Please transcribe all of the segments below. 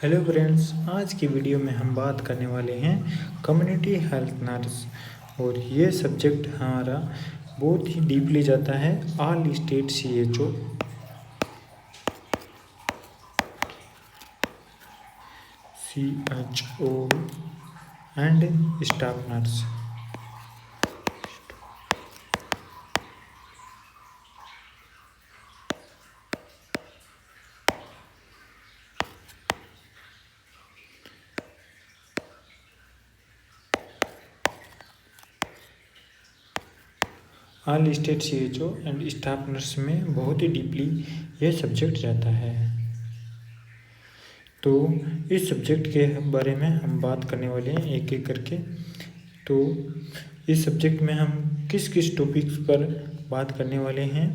Hello friends, आज की video में हम बात करने वाले हैं कम्युनिटी हेल्थ नर्स। और ये सब्जेक्ट हमारा बहुत ही डीपली जाता है all state CHO and staff nurse. All state CHO and staff nurse में बहुत ही डीपली यह सब्जेक्ट जाता है। तो इस सब्जेक्ट के बारे में हम बात करने वाले हैं एक एक करके। तो इस सब्जेक्ट में हम किस किस टॉपिक्स पर बात करने वाले हैं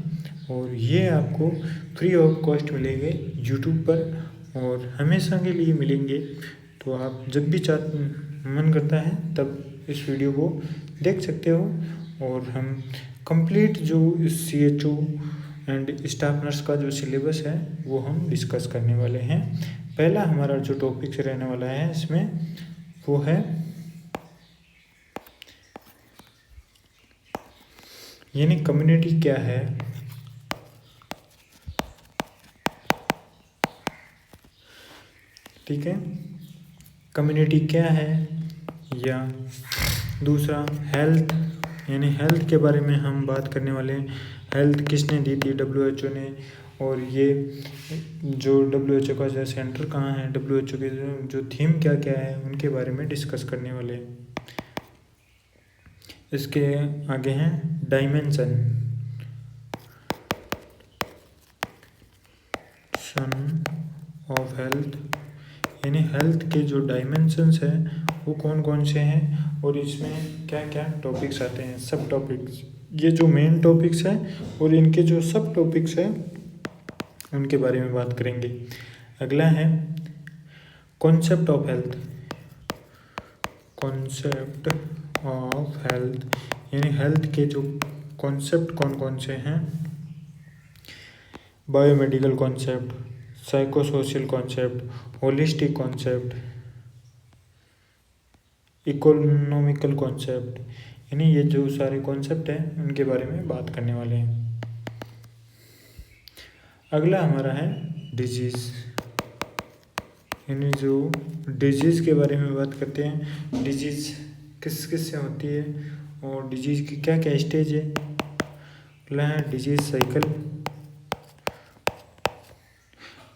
और ये आपको फ्री ऑफ कॉस्ट मिलेंगे यूट्यूब पर और हमेशा के लिए मिलेंगे। तो आप जब भी मन करता है तब इस वीडियो को देख सकते हो। और हम कंप्लीट जो CHO एंड स्टाफ नर्स का जो सिलेबस है वो हम डिस्कस करने वाले हैं। पहला हमारा जो टॉपिक रहने वाला है इसमें वो है यानी कम्युनिटी क्या है। ठीक है, कम्युनिटी क्या है, या दूसरा हेल्थ यानी हेल्थ के बारे में हम बात करने वाले हैं। हेल्थ किसने दी थी? WHO ने। और ये जो WHO का जो सेंटर कहाँ है, WHO के जो थीम क्या क्या है उनके बारे में डिस्कस करने वाले हैं। इसके आगे हैं डायमेंशन ऑफ हेल्थ, यानी हेल्थ के जो डायमेंशंस हैं वो कौन कौन से हैं और इसमें क्या क्या टॉपिक्स आते हैं, सब टॉपिक्स। ये जो मेन टॉपिक्स हैं और इनके जो सब टॉपिक्स हैं उनके बारे में बात करेंगे। अगला है concept of health. Concept of health यानी हेल्थ के जो कॉन्सेप्ट कौन कौन से हैं। Biomedical concept, psychosocial concept, holistic concept, economical concept, यानी ये जो सारे कॉन्सेप्ट हैं उनके बारे में बात करने वाले हैं। अगला हमारा है डिजीज़, यानी जो डिजीज़ के बारे में बात करते हैं। डिजीज़ किस किस से होती है और डिजीज़ की क्या क्या स्टेज है। अगला है डिजीज़ साइकिल,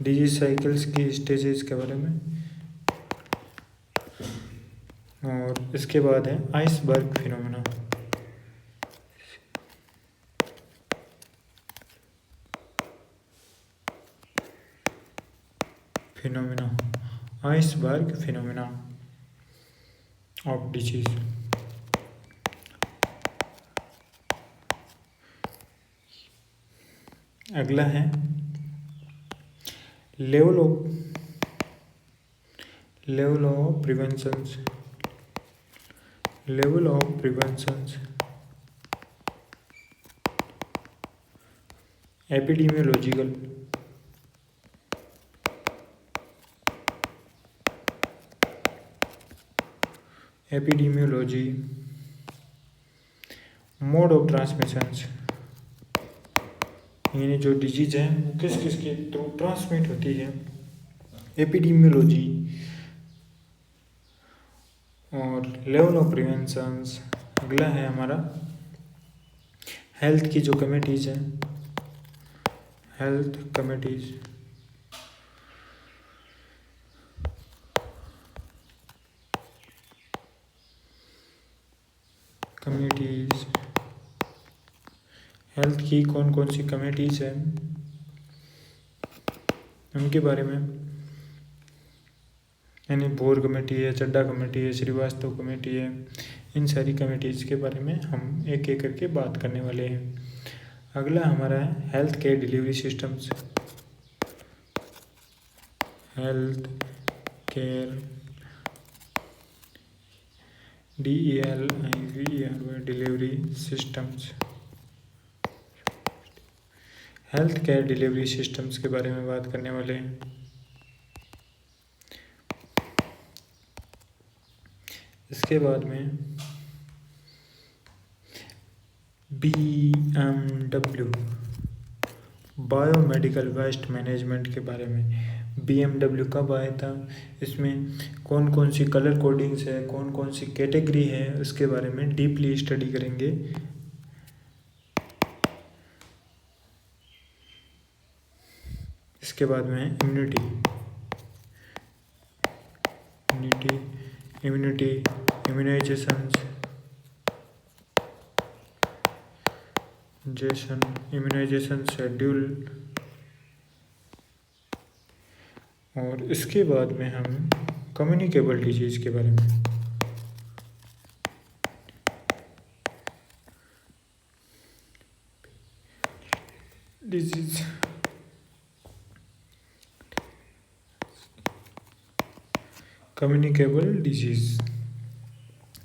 डिजीज साइकिल्स की स्टेजेस के बारे में। और इसके बाद है iceberg phenomena. Iceberg phenomena of disease. अगला है level of preventions, level of preventions, epidemiological, epidemiology, mode of transmissions, यानी जो डिजीज है वो किस किस के थ्रू ट्रांसमिट होती है, एपिडेमियोलॉजी। और लेवल ऑफ प्रिवेंशंस। अगला है हमारा हेल्थ की जो कमिटीज़ हैं, हेल्थ कमिटीज़, हेल्थ की कौन कौन सी कमिटीज़ हैं उनके बारे में, यानी भोर कमेटी है, चड्डा कमेटी है, श्रीवास्तव कमेटी है। इन सारी कमेटीज़ के बारे में हम एक एक करके बात करने वाले हैं। अगला हमारा है health care delivery systems, health care DELIVERY delivery systems, health care delivery systems के बारे में बात करने वाले हैं। इसके बाद में BMW बायोमेडिकल वेस्ट मैनेजमेंट के बारे में। BMW कब आया था, इसमें कौन कौन सी कलर कोडिंग्स है, कौन कौन सी कैटेगरी है, उसके बारे में डीपली स्टडी करेंगे। इसके बाद में इम्यूनाइजेशन शेड्यूल। और इसके बाद में हम कम्युनिकेबल डिजीज़ के बारे में। कम्युनिकेबल डिजीज़,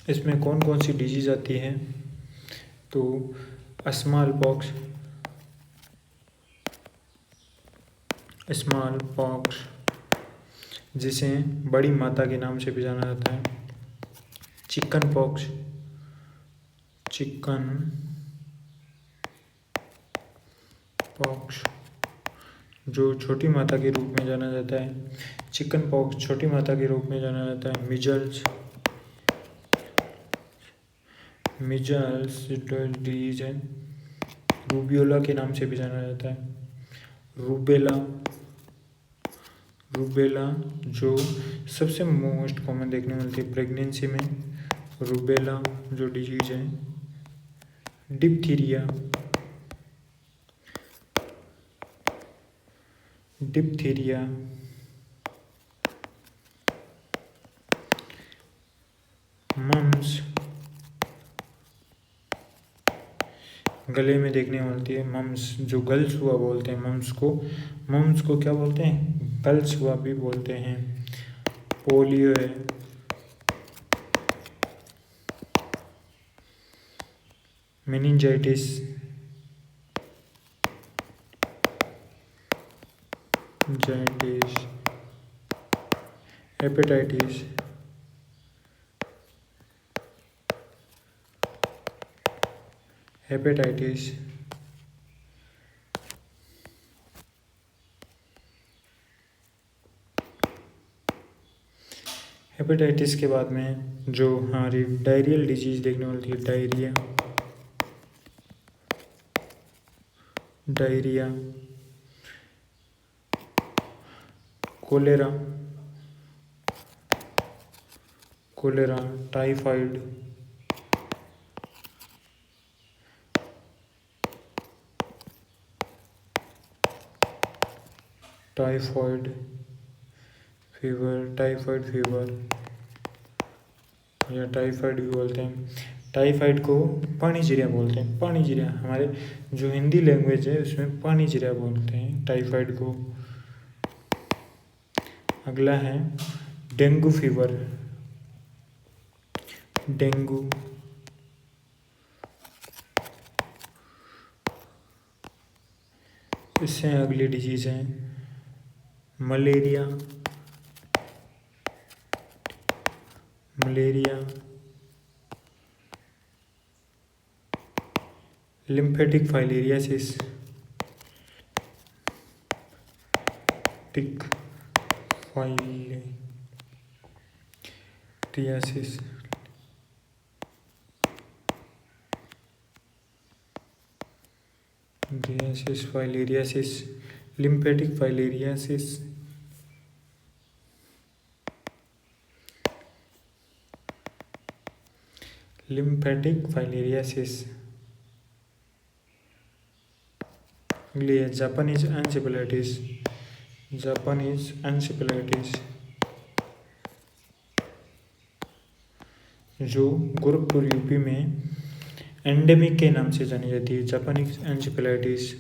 इसमें कौन कौन सी डिजीज़ आती हैं, तो स्मॉल पॉक्स जिसे बड़ी माता के नाम से भी जाना जाता है, चिकन पॉक्स जो छोटी माता के रूप में जाना जाता है, चिकन पॉक्स छोटी माता के रूप में जाना जाता है। मिजल्स डिजीज है, रूबियोला के नाम से भी जाना जाता है। रूबेला जो सबसे मोस्ट कॉमन देखने मिलती है प्रेगनेंसी में, रूबेला जो डिजीज है। डिप्थीरिया मम्स गले में देखने मिलती है। मम्स जो गल्स हुआ बोलते हैं, मम्स को क्या बोलते हैं, गल्स हुआ भी बोलते हैं। पोलियो है, मेनिंजाइटिस, हेपेटाइटिस, हेपेटाइटिस के बाद में जो हमारी डायरियल डिजीज देखने मिलती है, डायरिया, कोलेरा, टाइफाइड, फीवर या टाइफाइड भी बोलते हैं। टाइफाइड को पानीजिरिया बोलते हैं। पानीजिरिया हमारे जो हिंदी लैंग्वेज है उसमें पानीजिरिया बोलते हैं टाइफाइड को। अगला है डेंगू फीवर। इससे अगली डिजीज है malaria, lymphatic filariasis, lymphatic filariasis. अगली जापानीज एन्सेफेलाइटिस जो गोरखपुर यूपी में एंडेमिक के नाम से जानी जाती है। Japanese encephalitis.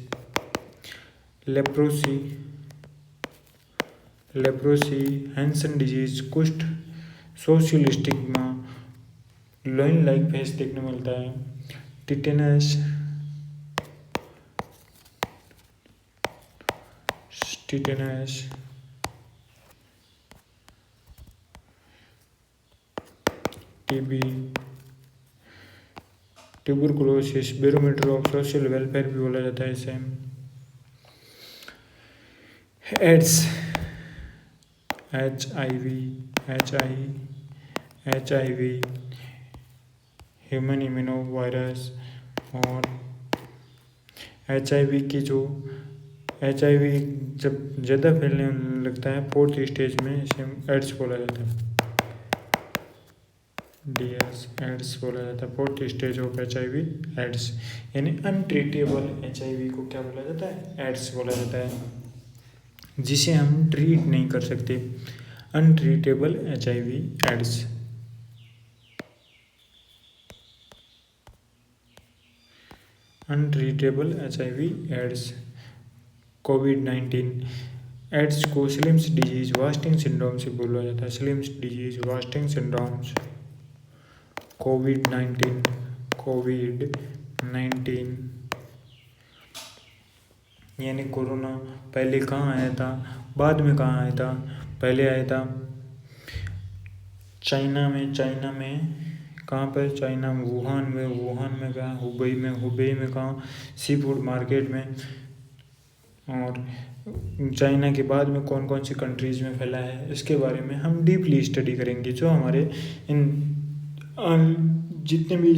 Leprosy, Hansen disease, कुष्ठ, social stigma, leonine like face देखने मिलता है। Tetanus, TB, tuberculosis, barometer of social welfare भी बोला जाता है इसे, AIDS, HIV, human immuno virus, और HIV HIV जब ज़्यादा फैलने लगता है 4th स्टेज में इसे एड्स बोला जाता है, DS एड्स बोला जाता है, 4th stage of HIV AIDS, यानी अनट्रीटेबल HIV को क्या बोला जाता है, एड्स बोला जाता है, जिसे हम ट्रीट नहीं कर सकते, untreatable HIV AIDS. Untreatable HIV AIDS. कोविड-19 एड्स को स्लिम्स डिजीज वास्टिंग सिंड्रोम से बोला जाता है, स्लिम्स डिजीज वास्टिंग सिंड्रोम्स। कोविड-19 यानी कोरोना पहले कहाँ आया था, बाद में कहाँ आया था, पहले आया था चाइना में कहाँ पर, चाइना में वुहान में कहाँ, हुबेई में कहाँ, सी फूड मार्केट में, और चाइना के बाद में कौन कौन सी कंट्रीज़ में फैला है, इसके बारे में हम डीपली स्टडी करेंगे, जो हमारे इन जितने भी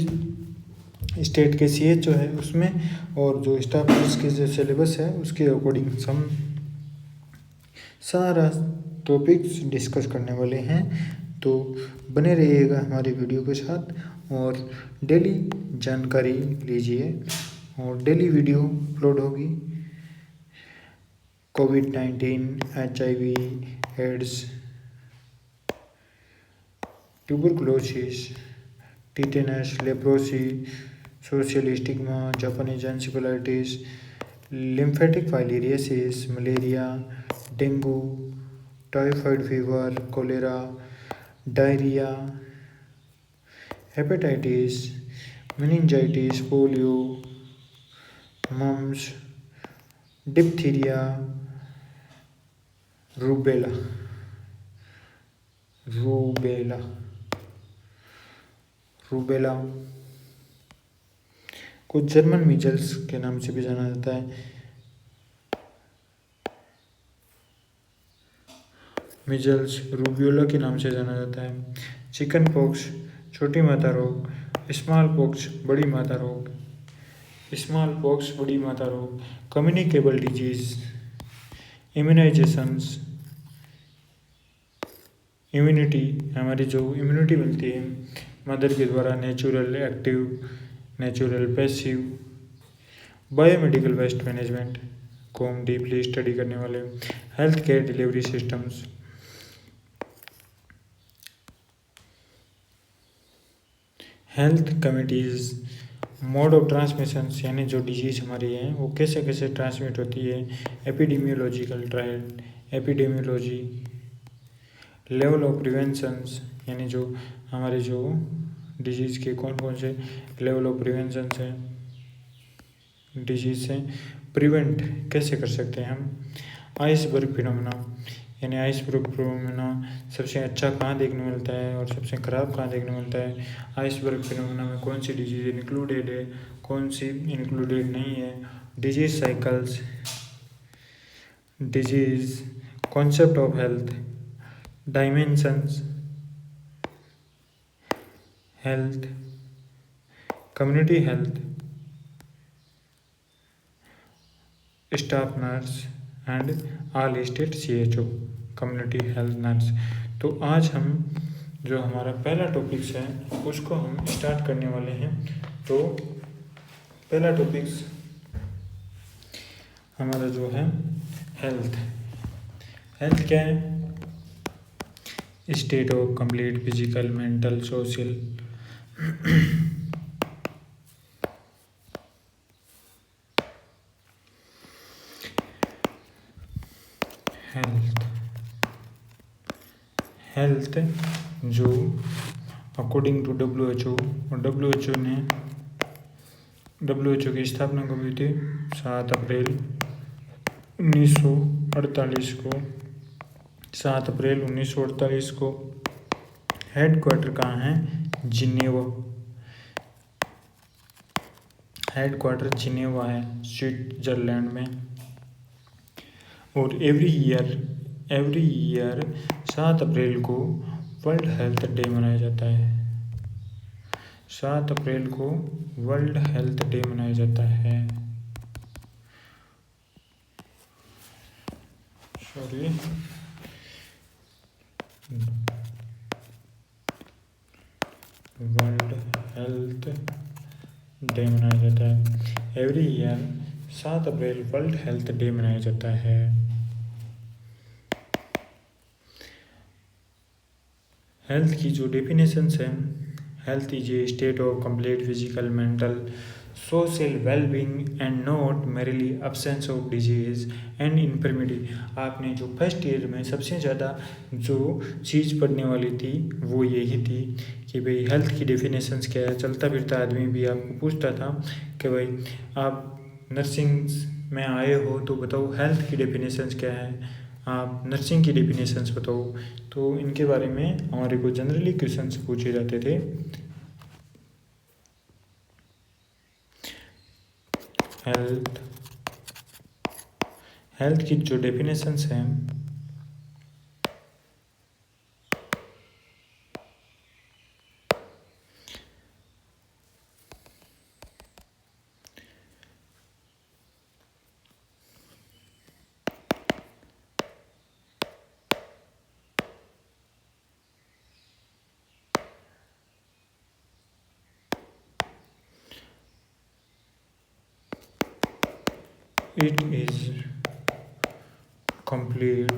स्टेट के CHO है उसमें, और जो स्टाफ के जो सिलेबस है उसके अकॉर्डिंग हम सारा टॉपिक्स डिस्कस करने वाले हैं। तो बने रहिएगा हमारी वीडियो के साथ और डेली जानकारी लीजिए, और डेली वीडियो अपलोड होगी। कोविड-19, HIV AIDS, tuberculosis, tetanus, leprosy, social stigma, Japanese encephalitis, lymphatic filariasis, malaria, dengue, typhoid fever, cholera, diarrhoea, hepatitis, meningitis, polio, mumps, diphtheria, rubella को जर्मन मीजल्स के नाम से भी जाना जाता है। मीजल्स, रूबियोला के नाम से जाना जाता है। चिकन पॉक्स, छोटी माता रोग, स्मॉल पॉक्स, बड़ी माता रोग, कम्युनिकेबल डिजीज, इम्यूनाइजेशंस, इम्यूनिटी, हमारी जो इम्यूनिटी मिलती है मदर के द्वारा, natural active, natural passive, biomedical waste management को हम डीपली स्टडी करने वाले, health care delivery systems, health committees, mode of transmissions, यानी जो डिजीज़ हमारी है वो कैसे कैसे ट्रांसमिट होती है, epidemiological trial, epidemiology, level of preventions, यानी जो हमारे जो डिजीज़ के कौन कौन से लेवल ऑफ प्रिवेंशंस हैं, डिजीज़ से प्रिवेंट कैसे कर सकते हैं हम, आइसबर्ग फिनोमेना, यानी आइसबर्ग फिनोमेना सबसे अच्छा कहाँ देखने मिलता है और सबसे ख़राब कहाँ देखने मिलता है, आइसबर्ग फिनोमेना में कौन सी डिजीज़ इंक्लूडेड है, कौन सी इंक्लूडेड नहीं है, disease cycles, disease, concept of health, dimensions, health, community health, staff nurse and all state CHO, community health nurse. तो आज हम जो हमारा पहला टॉपिक्स है उसको हम स्टार्ट करने वाले हैं। तो पहला टॉपिक्स हमारा जो है हेल्थ क्या है, state of complete physical, mental, social health जो अकॉर्डिंग टू WHO, और WHO की स्थापना कब हुई थी, 7 अप्रैल 1948 को, 7 अप्रैल 1948 को। हेड क्वार्टर कहाँ है, जिनेवा, हेडक्वार्टर जिनेवा है स्विट्जरलैंड में। और एवरी ईयर 7 अप्रैल को वर्ल्ड हेल्थ डे मनाया जाता है। 7 अप्रैल को वर्ल्ड हेल्थ डे मनाया जाता है। वर्ल्ड हेल्थ डे मनाया जाता है। एवरी ईयर 7 अप्रैल वर्ल्ड हेल्थ डे मनाया जाता है। हेल्थ की जो डेफिनेशंस हैं, health is a state of complete physical, mental, social wellbeing and not merely absence of disease and infirmity. आपने जो फर्स्ट ईयर में सबसे ज़्यादा जो चीज़ पढ़ने वाली थी वो यही थी कि भाई हेल्थ की डेफिनेशंस क्या है। चलता फिरता आदमी भी आपको पूछता था कि भाई आप नर्सिंग में आए हो तो बताओ हेल्थ की डेफिनेशंस क्या है, आप नर्सिंग की डेफिनेशंस बताओ। तो इनके बारे में हमारे को जनरली क्वेश्चंस पूछे जाते थे। हेल्थ की जो डेफिनेशंस हैं, इट इज कंप्लीट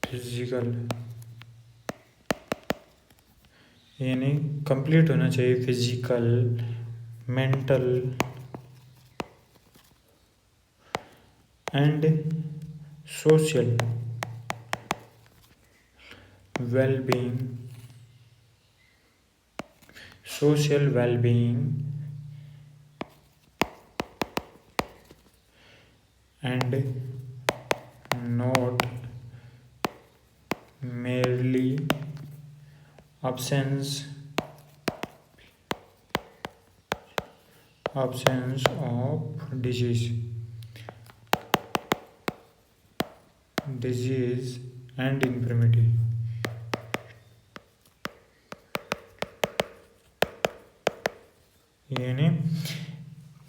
फिजिकल, यानी कंप्लीट होना चाहिए physical, mental and social wellbeing, and not merely absence of disease and infirmity। यानी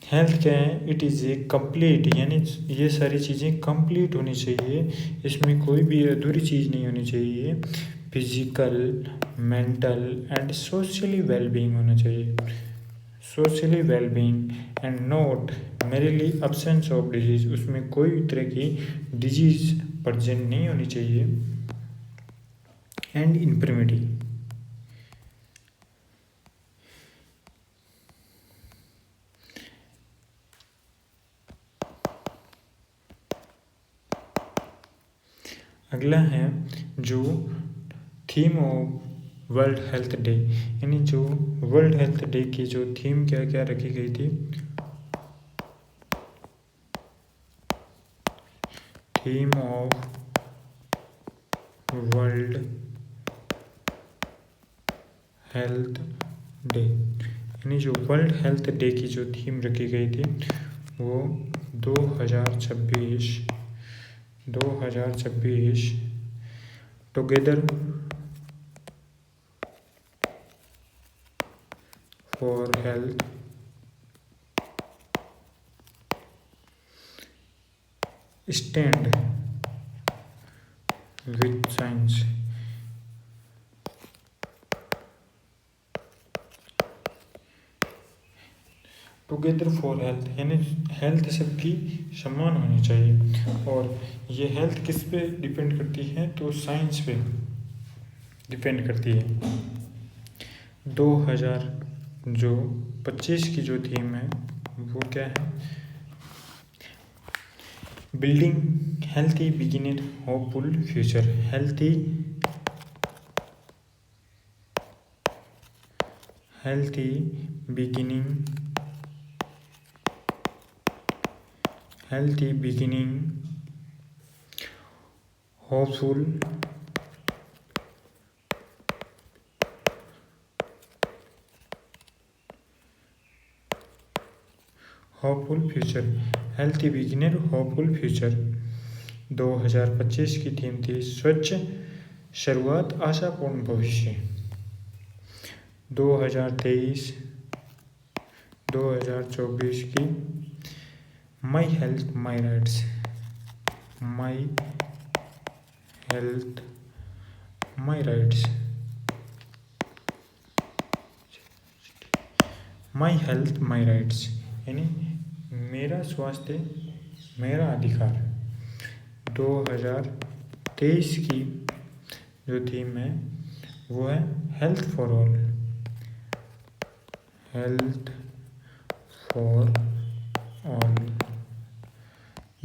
हेल्थ क्या है, इट इज़ ए कंप्लीट, यानी ये सारी चीज़ें कंप्लीट होनी चाहिए, इसमें कोई भी अधूरी चीज़ नहीं होनी चाहिए। Physical, mental and socially wellbeing होना चाहिए, socially wellbeing and not merely absence of disease, उसमें कोई तरह की डिजीज प्रेजेंट नहीं होनी चाहिए। एंड इन्फर्मिटी, अगला है जो theme of world health day, यानी जो वर्ल्ड हेल्थ डे की जो थीम क्या क्या रखी गई थी। Theme of world health day, यानी जो वर्ल्ड हेल्थ डे की जो थीम रखी गई थी वो 2026 together for health stand with science. Together for health, यानी हेल्थ सबकी समान होनी चाहिए। और ये हेल्थ किस पे डिपेंड करती है, तो साइंस पे डिपेंड करती है। 2025 की जो थीम है वो क्या है, building healthy beginning hopeful future. Healthy beginning hopeful hopeful future, healthy beginner hopeful future. 2025 की थीम थी स्वच्छ शुरुआत आशापूर्ण भविष्य। 2023-2024 की my health my rights, my health my rights, my health my rights यानी मेरा स्वास्थ्य मेरा अधिकार। 2023 की जो थीम है वो है health for all, health for all.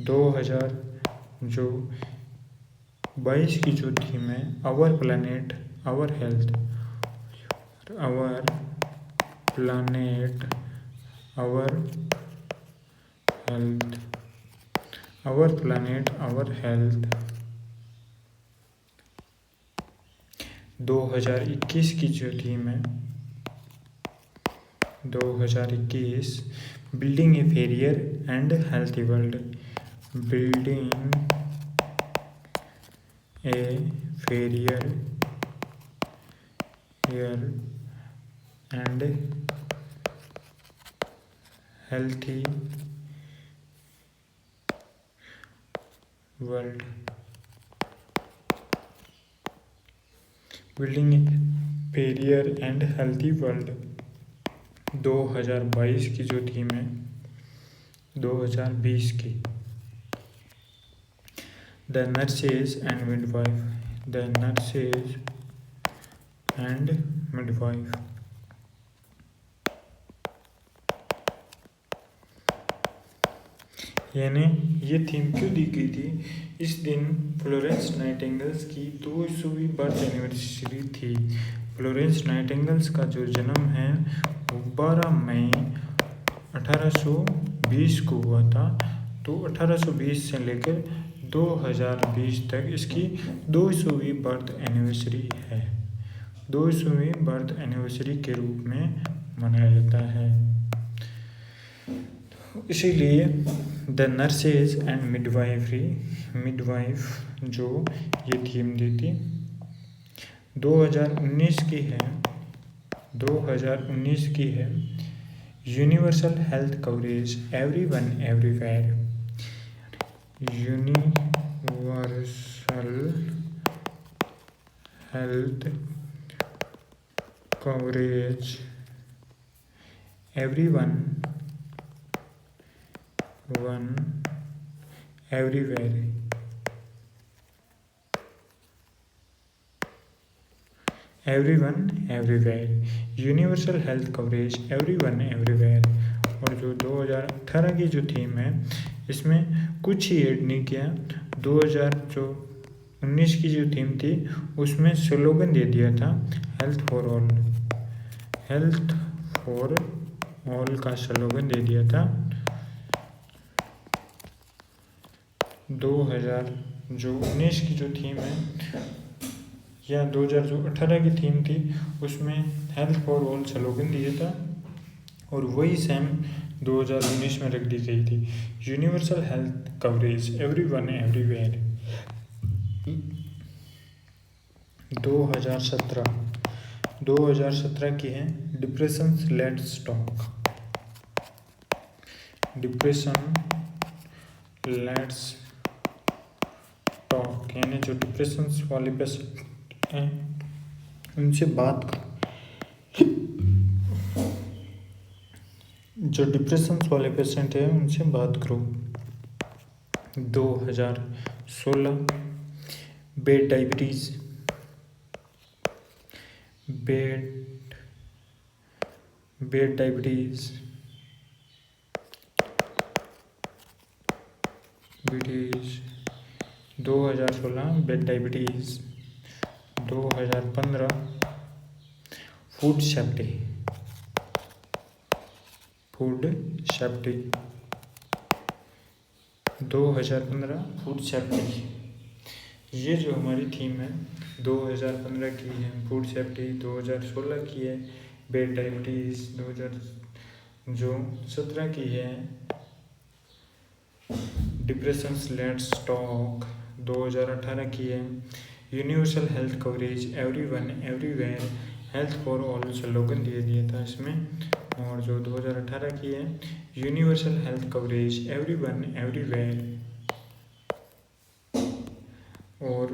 2022 की जो थीम है our planet our health, our planet our health, our planet our health. 2021 की जो थीम है 2021 building a fairer and healthy world, building a fairer and healthy world, building fairer and healthy world. 2022 की जो theme है 2020 की the nurses and midwife, the nurses and midwife. यानी ये theme क्यों दी गई थी, इस दिन फ्लोरेंस नाइटिंगेल्स की 200वीं बर्थ एनिवर्सरी थी। फ्लोरेंस नाइटिंगेल्स का जो जन्म है वो 12 मई 1820 को हुआ था। तो 1820 से लेकर 2020 तक इसकी 200वीं बर्थ एनिवर्सरी है, 200वीं बर्थ एनिवर्सरी के रूप में मनाया जाता है। इसीलिए the nurses and midwifery, midwife जो ये थीम दी थी 2019 की है, 2019 की है universal health coverage everyone everywhere, universal health coverage everyone everywhere, everyone everywhere, universal health coverage everyone everywhere. और जो 2018 की जो थीम है इसमें कुछ ही ऐड नहीं किया। 2019 की जो थीम थी उसमें स्लोगन दे दिया था health for all, health for all का स्लोगन दे दिया था। 2019 की जो थीम है या 2018 की थीम थी उसमें हेल्थ फॉर ऑल स्लोगन दिया था और वही सेम 2019 में रख दी गई थी, universal health coverage everyone everywhere. 2017 की है depression let's talk, depression let's talk यानी जो डिप्रेशन वाले पेशेंट हैं उनसे बात करो, जो डिप्रेशन वाले पेशेंट हैं उनसे बात करो। 2016 bed diabetes, bed diabetes 2016 bed diabetes. 2015 food safety, food safety 2015 food safety. ये जो हमारी थीम है 2015 की है फूड सेफ्टी, 2016 की है बेड डायबिटीज़, जो 17 की है डिप्रेशंस लेट्स टॉक 2018 की है universal health coverage everyone everywhere health for all slogan दिया था इसमें। और जो 2018 की है universal health coverage everyone everywhere. और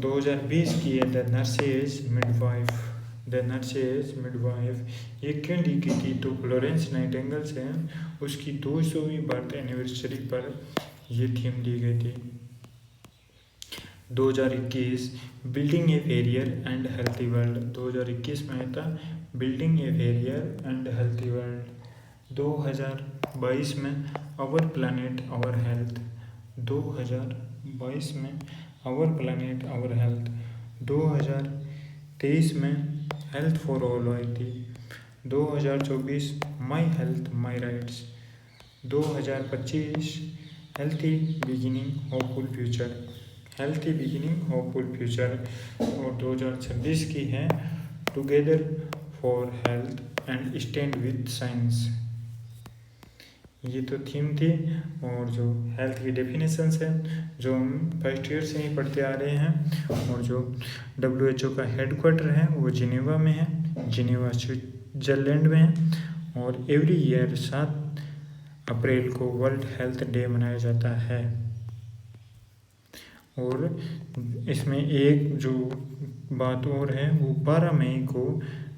2020 की है द नर्सेज मिडवाइफ ये क्यों लिखी थी, तो फ्लोरेंस नाइटिंगेल से उसकी 200वीं बर्थ एनिवर्सरी पर ये थीम दी गई थी। 2021 building a fairer and healthy world 2021 में आया था building a fairer and healthy world. 2022 में आवर प्लानिट आवर हेल्थ 2022 में आवर प्लानिट आवर हेल्थ। 2023 में हेल्थ फॉर ऑल आई थी। 2024 my health my rights. 2025 healthy beginning hopeful future healthy beginning hopeful future. और 2026 की है together for health and stand with science. ये तो theme थी। और जो हेल्थ की डेफिनेशंस है जो हम फर्स्ट ईयर से ही पढ़ते आ रहे हैं। और जो WHO का हेडक्वार्टर है वो जिनेवा में है, जिनेवा स्विट्जरलैंड में है। और एवरी ईयर 7 अप्रैल को वर्ल्ड हेल्थ डे मनाया जाता है। और इसमें एक जो बात और है वो 12 मई को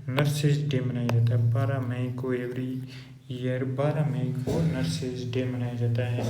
नर्सेज डे मनाया जाता है। 12 मई को एवरी ईयर 12 मई को नर्सेज डे मनाया जाता है।